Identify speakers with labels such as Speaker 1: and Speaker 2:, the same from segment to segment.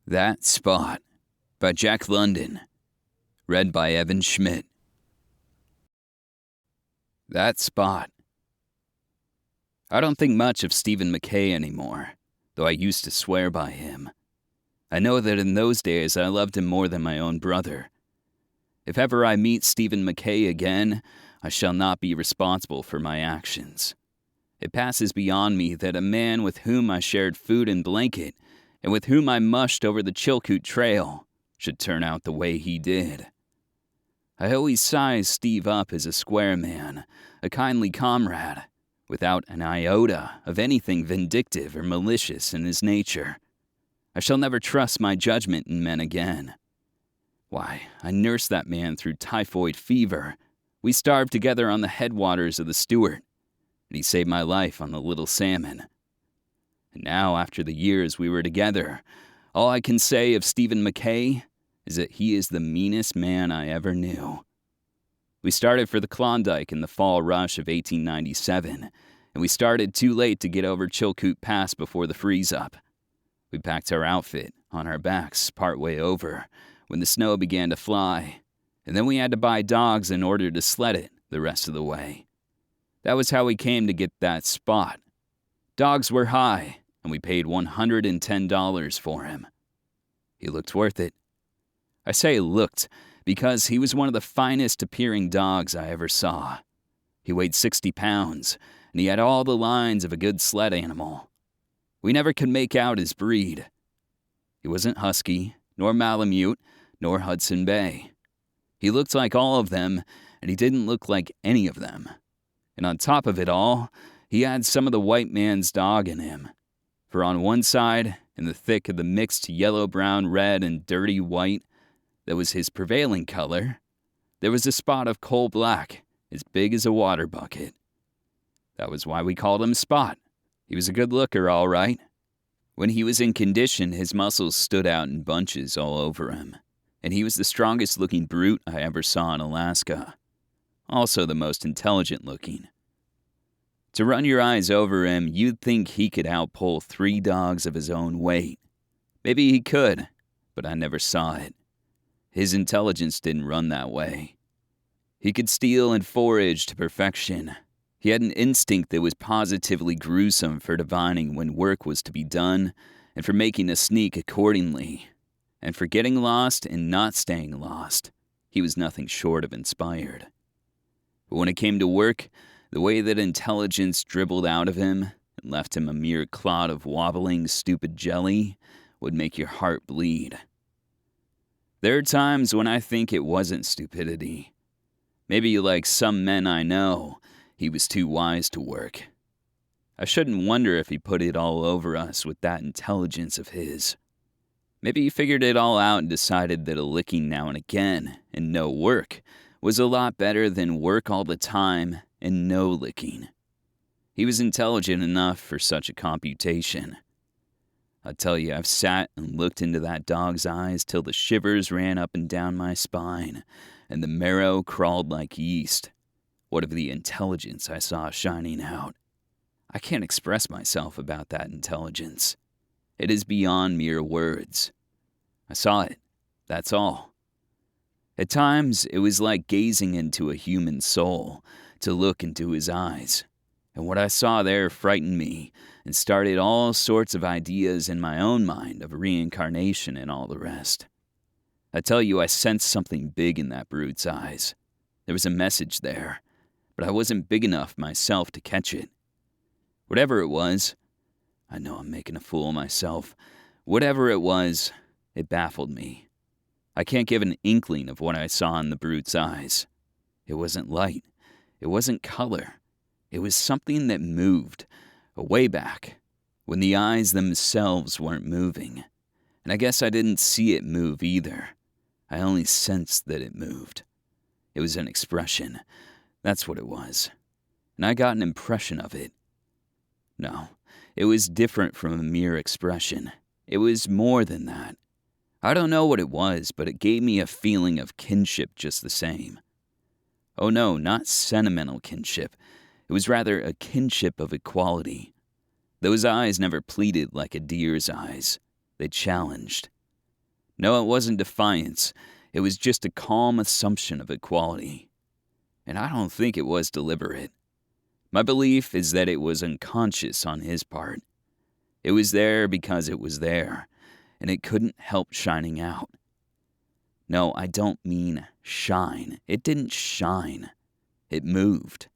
Speaker 1: That Spot by Jack London. Read by Evan Schmitt. That Spot. I don't think much of Stephen McKay anymore, though I used to swear by him. I know that in those days I loved him more than my own brother. If ever I meet Stephen McKay again, I shall not be responsible for my actions. It passes beyond me that a man with whom I shared food and blanket, and with whom I mushed over the Chilkoot Trail, should turn out the way he did. I always sized Steve up as a square man, a kindly comrade, without an iota of anything vindictive or malicious in his nature. I shall never trust my judgment in men again. Why, I nursed that man through typhoid fever. We starved together on the headwaters of the Stewart, and he saved my life on the Little Salmon. And now, after the years we were together, all I can say of Stephen McKay is that he is the meanest man I ever knew. We started for the Klondike in the fall rush of 1897, and we started too late to get over Chilkoot Pass before the freeze-up. We packed our outfit on our backs partway over when the snow began to fly, and then we had to buy dogs in order to sled it the rest of the way. That was how we came to get that Spot. Dogs were high, and we paid $110 for him. He looked worth it. I say looked because he was one of the finest appearing dogs I ever saw. He weighed 60 pounds, and he had all the lines of a good sled animal. We never could make out his breed. He wasn't Husky, nor Malamute, nor Hudson Bay. He looked like all of them, and he didn't look like any of them. And on top of it all, he had some of the white man's dog in him. For on one side, in the thick of the mixed yellow, brown, red, and dirty white that was his prevailing color, there was a spot of coal black, as big as a water bucket. That was why we called him Spot. He was a good looker, all right. When he was in condition, his muscles stood out in bunches all over him, and he was the strongest-looking brute I ever saw in Alaska. Also the most intelligent-looking. To run your eyes over him, you'd think he could outpull 3 dogs of his own weight. Maybe he could, but I never saw it. His intelligence didn't run that way. He could steal and forage to perfection. He had an instinct that was positively gruesome for divining when work was to be done, and for making a sneak accordingly. And for getting lost and not staying lost, he was nothing short of inspired. But when it came to work, the way that intelligence dribbled out of him and left him a mere clod of wobbling, stupid jelly would make your heart bleed. There are times when I think it wasn't stupidity. Maybe like some men I know, he was too wise to work. I shouldn't wonder if he put it all over us with that intelligence of his. Maybe he figured it all out and decided that a licking now and again and no work was a lot better than work all the time and no licking. He was intelligent enough for such a computation. I tell you, I've sat and looked into that dog's eyes till the shivers ran up and down my spine, and the marrow crawled like yeast. What of the intelligence I saw shining out? I can't express myself about that intelligence. It is beyond mere words. I saw it, that's all. At times, it was like gazing into a human soul, to look into his eyes. And what I saw there frightened me and started all sorts of ideas in my own mind of reincarnation and all the rest. I tell you, I sensed something big in that brute's eyes. There was a message there, but I wasn't big enough myself to catch it. Whatever it was, I know I'm making a fool of myself. Whatever it was, it baffled me. I can't give an inkling of what I saw in the brute's eyes. It wasn't light. It wasn't color. It was something that moved, way back, when the eyes themselves weren't moving. And I guess I didn't see it move either. I only sensed that it moved. It was an expression. That's what it was. And I got an impression of it. No, it was different from a mere expression. It was more than that. I don't know what it was, but it gave me a feeling of kinship just the same. Oh no, not sentimental kinship. It was rather a kinship of equality. Those eyes never pleaded like a deer's eyes. They challenged. No, it wasn't defiance. It was just a calm assumption of equality. And I don't think it was deliberate. My belief is that it was unconscious on his part. It was there because it was there, and it couldn't help shining out. No, I don't mean shine. It didn't shine. It moved.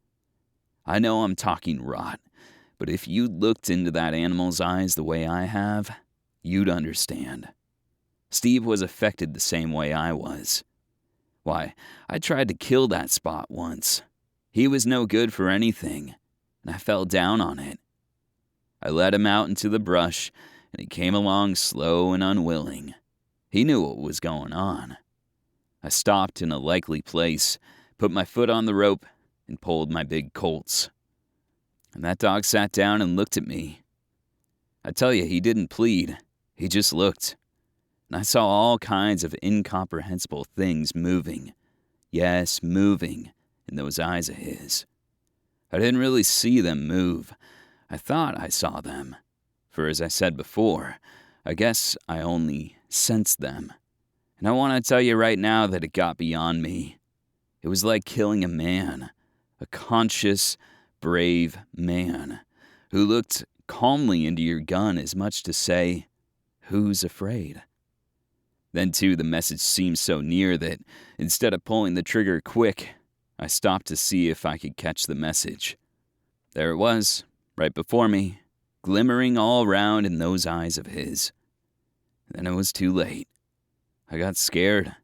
Speaker 1: I know I'm talking rot, but if you looked into that animal's eyes the way I have, you'd understand. Steve was affected the same way I was. Why, I tried to kill that spot once. He was no good for anything, and I fell down on it. I led him out into the brush, and he came along slow and unwilling. He knew what was going on. I stopped in a likely place, put my foot on the rope, and pulled my big Colts. And that dog sat down and looked at me. I tell you, he didn't plead. He just looked. And I saw all kinds of incomprehensible things moving. Yes, moving in those eyes of his. I didn't really see them move. I thought I saw them. For as I said before, I guess I only sensed them. And I want to tell you right now that it got beyond me. It was like killing a man, a conscious, brave man, who looked calmly into your gun as much to say, "Who's afraid?" Then, too, the message seemed so near that, instead of pulling the trigger quick, I stopped to see if I could catch the message. There it was, right before me, glimmering all round in those eyes of his. Then it was too late. I got scared.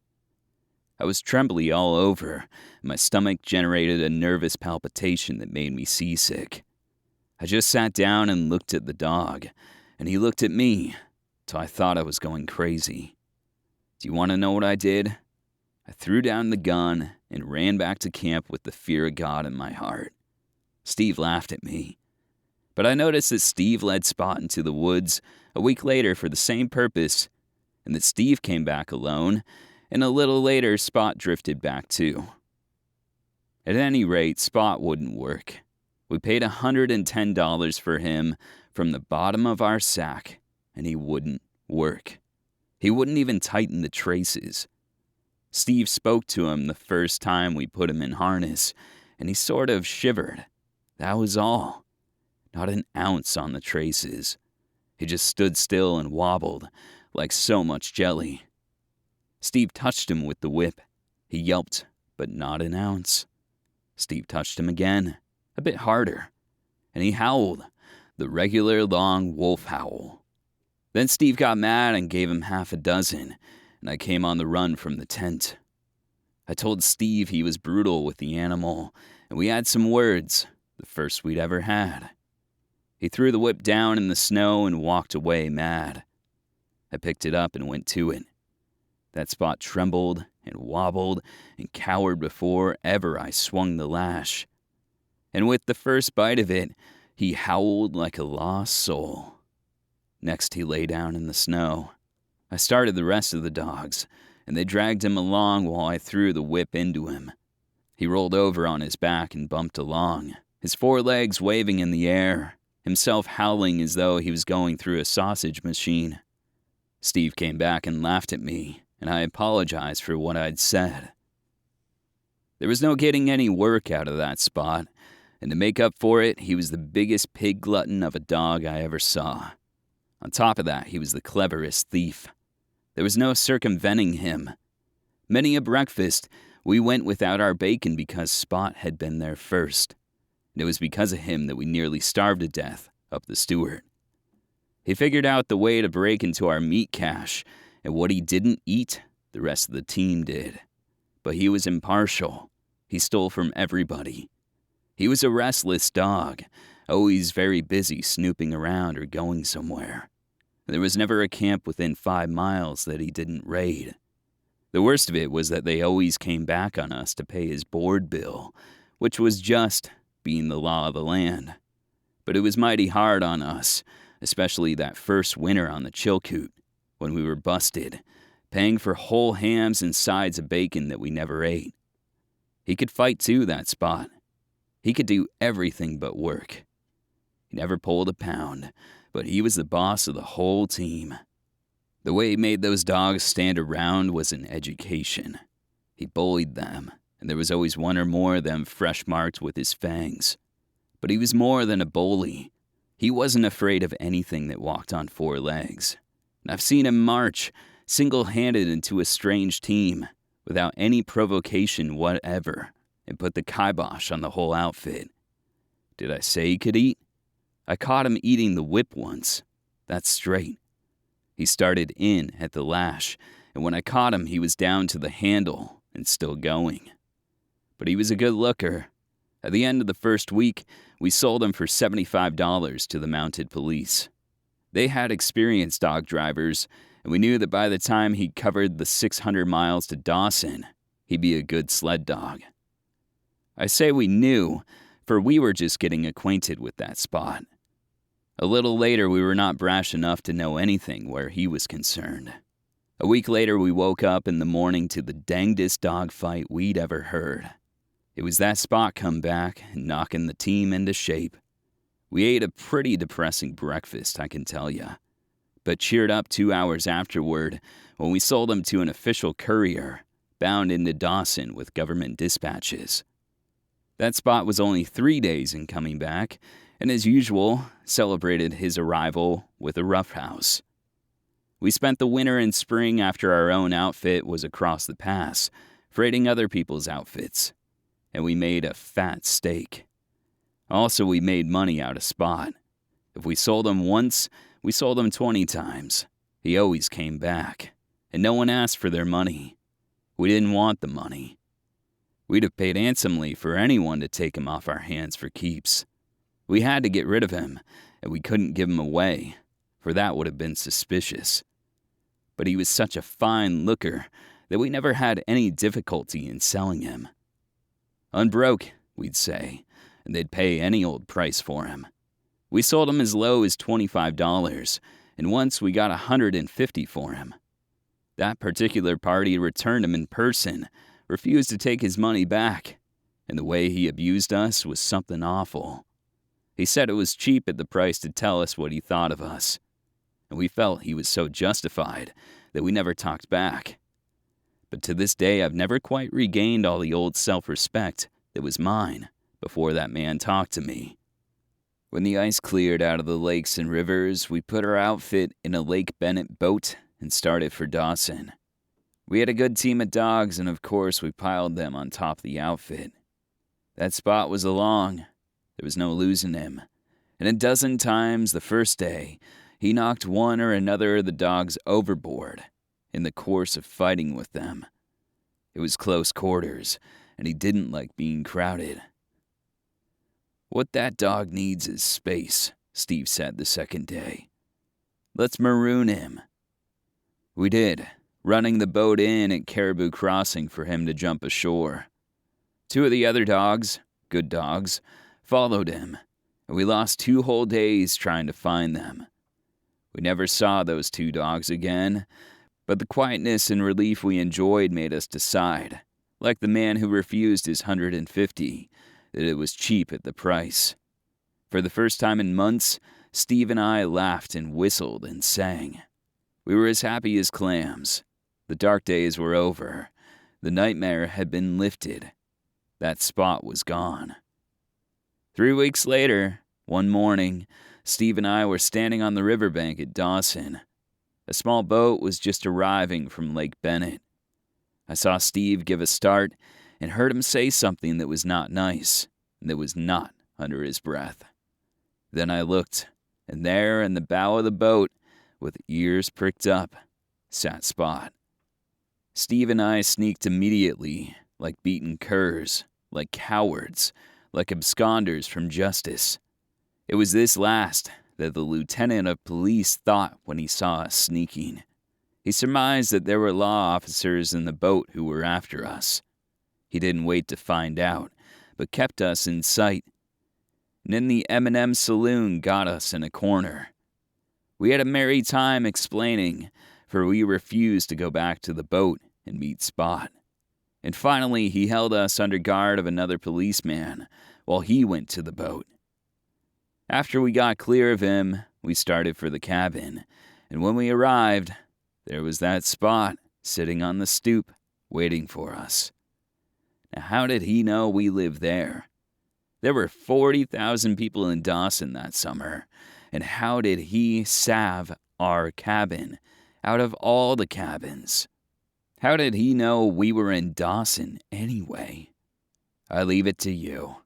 Speaker 1: I was trembly all over, and my stomach generated a nervous palpitation that made me seasick. I just sat down and looked at the dog, and he looked at me, till I thought I was going crazy. Do you want to know what I did? I threw down the gun and ran back to camp with the fear of God in my heart. Steve laughed at me. But I noticed that Steve led Spot into the woods a week later for the same purpose, and that Steve came back alone, and a little later Spot drifted back too. At any rate, Spot wouldn't work. We paid $110 for him from the bottom of our sack, and he wouldn't work. He wouldn't even tighten the traces. Steve spoke to him the first time we put him in harness, and he sort of shivered. That was all. Not an ounce on the traces. He just stood still and wobbled, like so much jelly. Steve touched him with the whip. He yelped, but not an ounce. Steve touched him again, a bit harder, and he howled, the regular long wolf howl. Then Steve got mad and gave him half a dozen, and I came on the run from the tent. I told Steve he was brutal with the animal, and we had some words, the first we'd ever had. He threw the whip down in the snow and walked away mad. I picked it up and went to it. That Spot trembled and wobbled and cowered before ever I swung the lash. And with the first bite of it, he howled like a lost soul. Next, he lay down in the snow. I started the rest of the dogs, and they dragged him along while I threw the whip into him. He rolled over on his back and bumped along, his forelegs waving in the air, himself howling as though he was going through a sausage machine. Steve came back and laughed at me, and I apologized for what I'd said. There was no getting any work out of that Spot, and to make up for it, he was the biggest pig glutton of a dog I ever saw. On top of that, he was the cleverest thief. There was no circumventing him. Many a breakfast, we went without our bacon because Spot had been there first. And it was because of him that we nearly starved to death up the Stewart. He figured out the way to break into our meat cache, and what he didn't eat, the rest of the team did. But he was impartial. He stole from everybody. He was a restless dog, always very busy snooping around or going somewhere. There was never a camp within 5 miles that he didn't raid. The worst of it was that they always came back on us to pay his board bill, which was just being the law of the land. But it was mighty hard on us, especially that first winter on the Chilkoot, when we were busted, paying for whole hams and sides of bacon that we never ate. He could fight too, that Spot. He could do everything but work. He never pulled a pound, but he was the boss of the whole team. The way he made those dogs stand around was an education. He bullied them, and there was always one or more of them fresh marked with his fangs. But he was more than a bully. He wasn't afraid of anything that walked on four legs. And I've seen him march, single-handed into a strange team, without any provocation whatever, and put the kibosh on the whole outfit. Did I say he could eat? I caught him eating the whip once. That's straight. He started in at the lash, and when I caught him, he was down to the handle and still going. But he was a good looker. At the end of the first week, we sold him for $75 to the mounted police. They had experienced dog drivers, and we knew that by the time he'd covered the 600 miles to Dawson, he'd be a good sled dog. I say we knew, for we were just getting acquainted with that spot. A little later, we were not brash enough to know anything where he was concerned. A week later, we woke up in the morning to the dangdest dog fight we'd ever heard. It was that spot come back and knocking the team into shape. We ate a pretty depressing breakfast, I can tell ya, but cheered up 2 hours afterward when we sold him to an official courier bound into Dawson with government dispatches. That spot was only 3 days in coming back, and as usual, celebrated his arrival with a roughhouse. We spent the winter and spring after our own outfit was across the pass, freighting other people's outfits, and we made a fat steak. Also, we made money out of Spot. If we sold him once, we sold him 20 times. He always came back, and no one asked for their money. We didn't want the money. We'd have paid handsomely for anyone to take him off our hands for keeps. We had to get rid of him, and we couldn't give him away, for that would have been suspicious. But he was such a fine looker that we never had any difficulty in selling him. Unbroke, we'd say, and they'd pay any old price for him. We sold him as low as $25, and once we got $150 for him. That particular party returned him in person, refused to take his money back, and the way he abused us was something awful. He said it was cheap at the price to tell us what he thought of us, and we felt he was so justified that we never talked back. But to this day, I've never quite regained all the old self-respect that was mine before that man talked to me. When the ice cleared out of the lakes and rivers, we put our outfit in a Lake Bennett boat and started for Dawson. We had a good team of dogs, and of course we piled them on top of the outfit. That Spot was along. There was no losing him. And a dozen times the first day, he knocked one or another of the dogs overboard in the course of fighting with them. It was close quarters, and he didn't like being crowded. "What that dog needs is space," Steve said the second day. "Let's maroon him." We did, running the boat in at Caribou Crossing for him to jump ashore. 2 of the other dogs, good dogs, followed him, and we lost 2 whole days trying to find them. We never saw those 2 dogs again, but the quietness and relief we enjoyed made us decide, like the man who refused his $150, that it was cheap at the price. For the first time in months, Steve and I laughed and whistled and sang. We were as happy as clams. The dark days were over. The nightmare had been lifted. That Spot was gone. 3 weeks later, one morning, Steve and I were standing on the riverbank at Dawson. A small boat was just arriving from Lake Bennett. I saw Steve give a start and heard him say something that was not nice, and that was not under his breath. Then I looked, and there in the bow of the boat, with ears pricked up, sat Spot. Steve and I sneaked immediately, like beaten curs, like cowards, like absconders from justice. It was this last that the lieutenant of police thought when he saw us sneaking. He surmised that there were law officers in the boat who were after us. He didn't wait to find out, but kept us in sight. And in the M&M saloon got us in a corner. We had a merry time explaining, for we refused to go back to the boat and meet Spot. And finally he held us under guard of another policeman while he went to the boat. After we got clear of him, we started for the cabin, and when we arrived, there was that Spot sitting on the stoop, waiting for us. Now, how did he know we lived there? There were 40,000 people in Dawson that summer, and how did he salve our cabin out of all the cabins? How did he know we were in Dawson anyway? I leave it to you.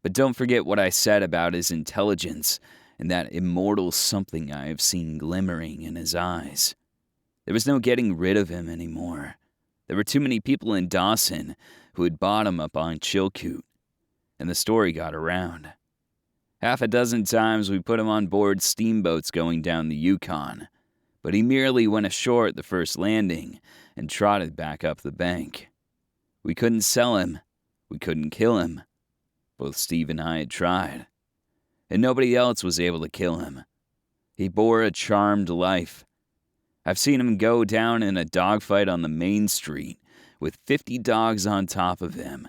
Speaker 1: But don't forget what I said about his intelligence and that immortal something I have seen glimmering in his eyes. There was no getting rid of him anymore. There were too many people in Dawson who had bought him up on Chilkoot, and the story got around. Half a dozen times we put him on board steamboats going down the Yukon, but he merely went ashore at the first landing and trotted back up the bank. We couldn't sell him. We couldn't kill him. Both Steve and I had tried, and nobody else was able to kill him. He bore a charmed life. I've seen him go down in a dogfight on the main street with 50 dogs on top of him.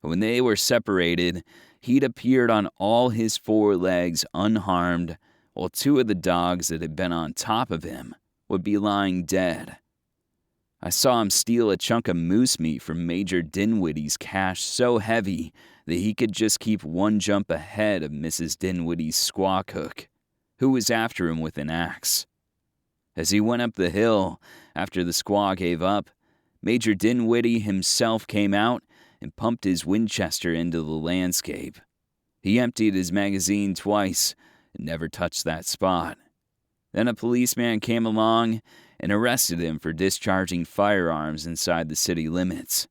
Speaker 1: When they were separated, he'd appeared on all his 4 legs unharmed, while 2 of the dogs that had been on top of him would be lying dead. I saw him steal a chunk of moose meat from Major Dinwiddie's cache so heavy that he could just keep 1 jump ahead of Mrs. Dinwiddie's squaw cook, who was after him with an axe. As he went up the hill, after the squaw gave up, Major Dinwiddie himself came out and pumped his Winchester into the landscape. He emptied his magazine twice and never touched that Spot. Then a policeman came along and arrested him for discharging firearms inside the city limits.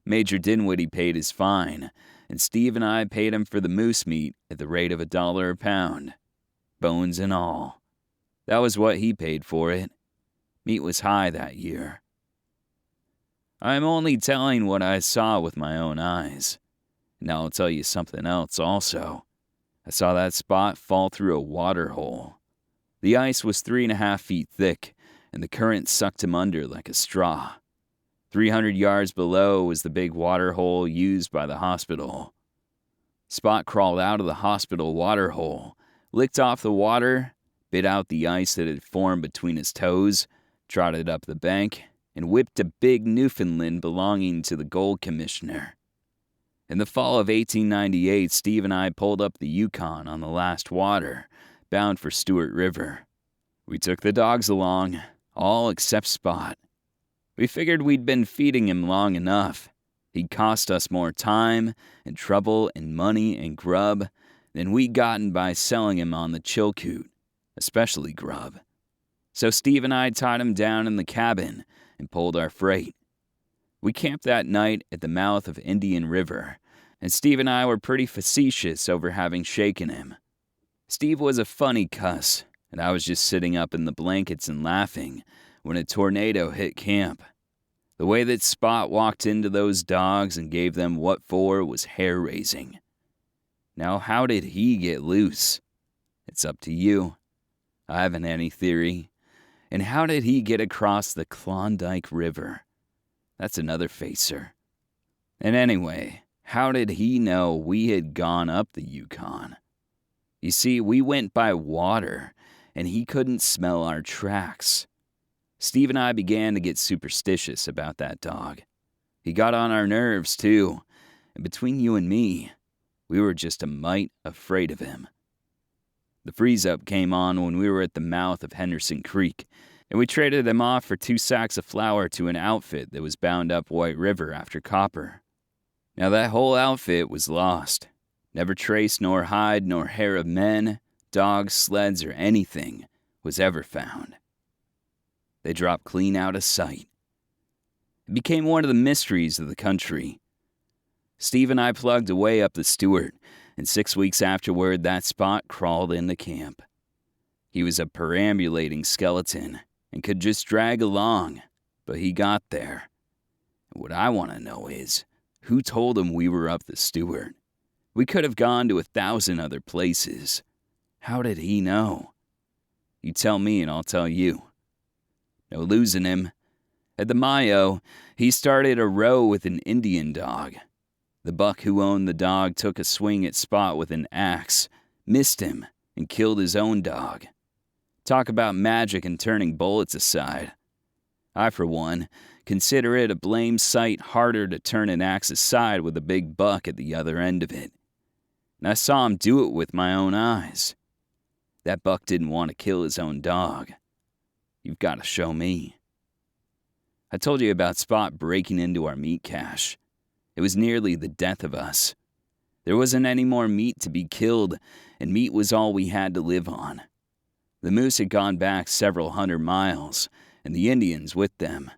Speaker 1: Major Dinwiddie paid his fine, and Steve and I paid him for the moose meat at the rate of $1 a pound. Bones and all. That was what he paid for it. Meat was high that year. I'm only telling what I saw with my own eyes. Now I'll tell you something else also. I saw that Spot fall through a water hole. The ice was 3.5 feet thick, and the current sucked him under like a straw. 300 yards below was the big water hole used by the hospital. Spot crawled out of the hospital water hole, licked off the water, bit out the ice that had formed between his toes, trotted up the bank, and whipped a big Newfoundland belonging to the gold commissioner. In the fall of 1898, Steve and I pulled up the Yukon on the last water, bound for Stewart River. We took the dogs along, all except Spot. We figured we'd been feeding him long enough. He'd cost us more time and trouble and money and grub than we'd gotten by selling him on the Chilkoot, especially grub. So Steve and I tied him down in the cabin and pulled our freight. We camped that night at the mouth of Indian River, and Steve and I were pretty facetious over having shaken him. Steve was a funny cuss, and I was just sitting up in the blankets and laughing when a tornado hit camp. The way that Spot walked into those dogs and gave them what for was hair-raising. Now, how did he get loose? It's up to you. I haven't any theory. And how did he get across the Klondike River? That's another facer. And anyway, how did he know we had gone up the Yukon? You see, we went by water, and he couldn't smell our tracks. Steve and I began to get superstitious about that dog. He got on our nerves, too, and between you and me, we were just a mite afraid of him. The freeze-up came on when we were at the mouth of Henderson Creek, and we traded him off for 2 sacks of flour to an outfit that was bound up White River after copper. Now that whole outfit was lost. Never trace nor hide nor hair of men, dogs, sleds, or anything was ever found. They dropped clean out of sight. It became one of the mysteries of the country. Steve and I plugged away up the Stewart, and 6 weeks afterward, that Spot crawled into camp. He was a perambulating skeleton and could just drag along, but he got there. And what I want to know is, who told him we were up the Stewart? We could have gone to 1,000 other places. How did he know? You tell me and I'll tell you. No losing him. At the Mayo, he started a row with an Indian dog. The buck who owned the dog took a swing at Spot with an axe, missed him, and killed his own dog. Talk about magic and turning bullets aside. I, for one, consider it a blame sight harder to turn an axe aside with a big buck at the other end of it. And I saw him do it with my own eyes. That buck didn't want to kill his own dog. You've got to show me. I told you about Spot breaking into our meat cache. It was nearly the death of us. There wasn't any more meat to be killed, and meat was all we had to live on. The moose had gone back several 100 miles, and the Indians with them.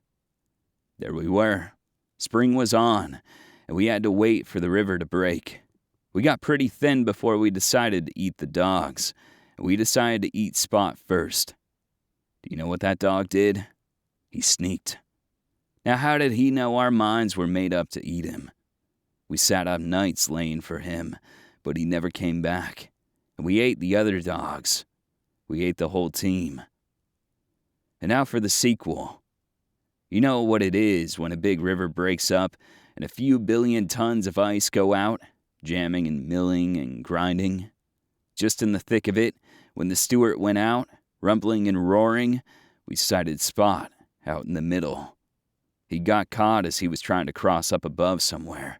Speaker 1: There we were. Spring was on, and we had to wait for the river to break. We got pretty thin before we decided to eat the dogs, and we decided to eat Spot first. Do you know what that dog did? He sneaked. Now how did he know our minds were made up to eat him? We sat up nights laying for him, but he never came back, and we ate the other dogs. We ate the whole team. And now for the sequel. You know what it is when a big river breaks up and a few billion tons of ice go out, jamming and milling and grinding. Just in the thick of it, when the Stewart went out, rumbling and roaring, we sighted Spot out in the middle. He got caught as he was trying to cross up above somewhere.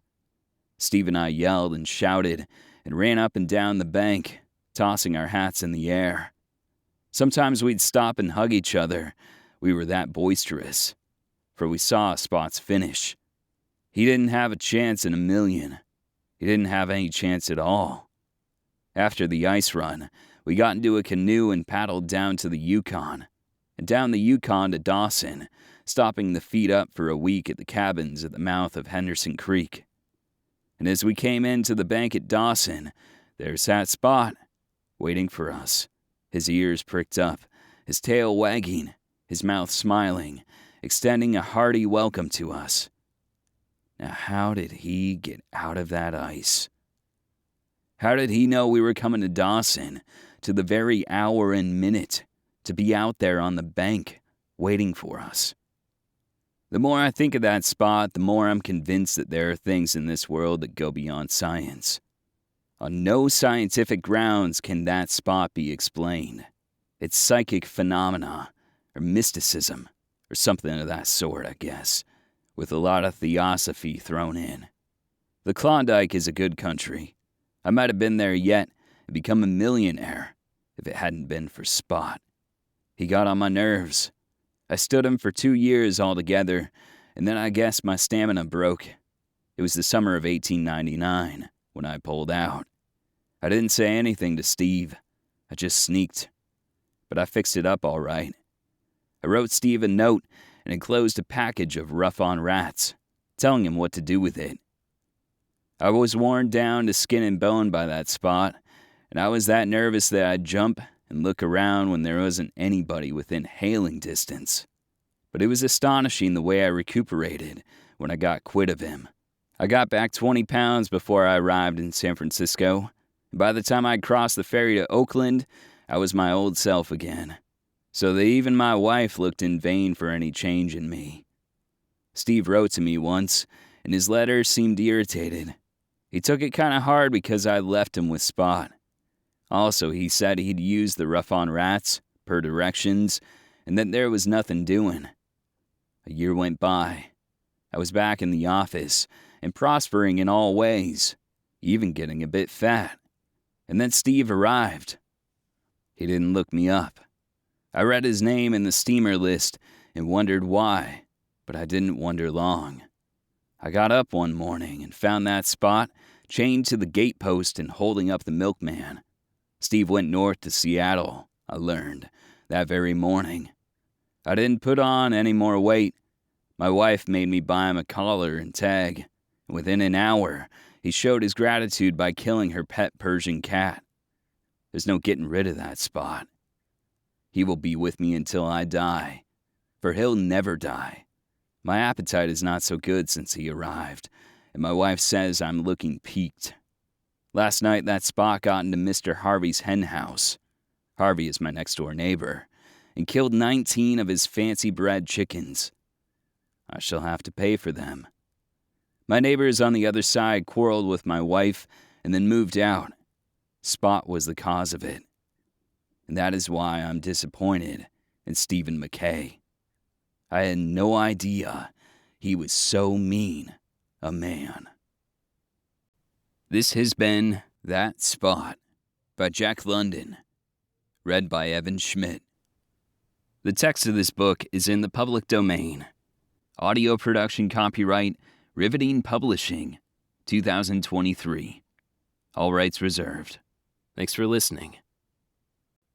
Speaker 1: Steve and I yelled and shouted and ran up and down the bank, tossing our hats in the air. Sometimes we'd stop and hug each other. We were that boisterous. For we saw Spot's finish. He didn't have a chance in a million. He didn't have any chance at all. After the ice run, we got into a canoe and paddled down to the Yukon, and down the Yukon to Dawson, stopping to feed up for a week at the cabins at the mouth of Henderson Creek. And as we came into the bank at Dawson, there sat Spot, waiting for us. His ears pricked up, his tail wagging, his mouth smiling, extending a hearty welcome to us. Now how did he get out of that ice? How did he know we were coming to Dawson, to the very hour and minute, to be out there on the bank, waiting for us? The more I think of that Spot, the more I'm convinced that there are things in this world that go beyond science. On no scientific grounds can that Spot be explained. It's psychic phenomena, or mysticism, or something of that sort, I guess, with a lot of theosophy thrown in. The Klondike is a good country. I might have been there yet and become a millionaire if it hadn't been for Spot. He got on my nerves. I stood him for 2 years altogether, and then I guess my stamina broke. It was the summer of 1899 when I pulled out. I didn't say anything to Steve. I just sneaked. But I fixed it up all right. I wrote Steve a note and enclosed a package of rough-on rats, telling him what to do with it. I was worn down to skin and bone by that Spot, and I was that nervous that I'd jump and look around when there wasn't anybody within hailing distance. But it was astonishing the way I recuperated when I got quit of him. I got back 20 pounds before I arrived in San Francisco, and by the time I'd crossed the ferry to Oakland, I was my old self again. So that even my wife looked in vain for any change in me. Steve wrote to me once, and his letter seemed irritated. He took it kind of hard because I left him with Spot. Also, he said he'd used the rough-on rats, per directions, and that there was nothing doing. A year went by. I was back in the office, and prospering in all ways, even getting a bit fat. And then Steve arrived. He didn't look me up. I read his name in the steamer list and wondered why, but I didn't wonder long. I got up one morning and found that Spot chained to the gatepost and holding up the milkman. Steve went north to Seattle, I learned, that very morning. I didn't put on any more weight. My wife made me buy him a collar and tag, and within an hour, he showed his gratitude by killing her pet Persian cat. There's no getting rid of that Spot. He will be with me until I die, for he'll never die. My appetite is not so good since he arrived, and my wife says I'm looking peaked. Last night, that Spot got into Mr. Harvey's hen house. Harvey is my next-door neighbor, and killed 19 of his fancy-bred chickens. I shall have to pay for them. My neighbors on the other side quarreled with my wife and then moved out. Spot was the cause of it. And that is why I'm disappointed in Stephen McKay. I had no idea he was so mean a man. This has been That Spot by Jack London, read by Evan Schmitt. The text of this book is in the public domain. Audio production copyright Riveting Publishing, 2023. All rights reserved. Thanks for listening.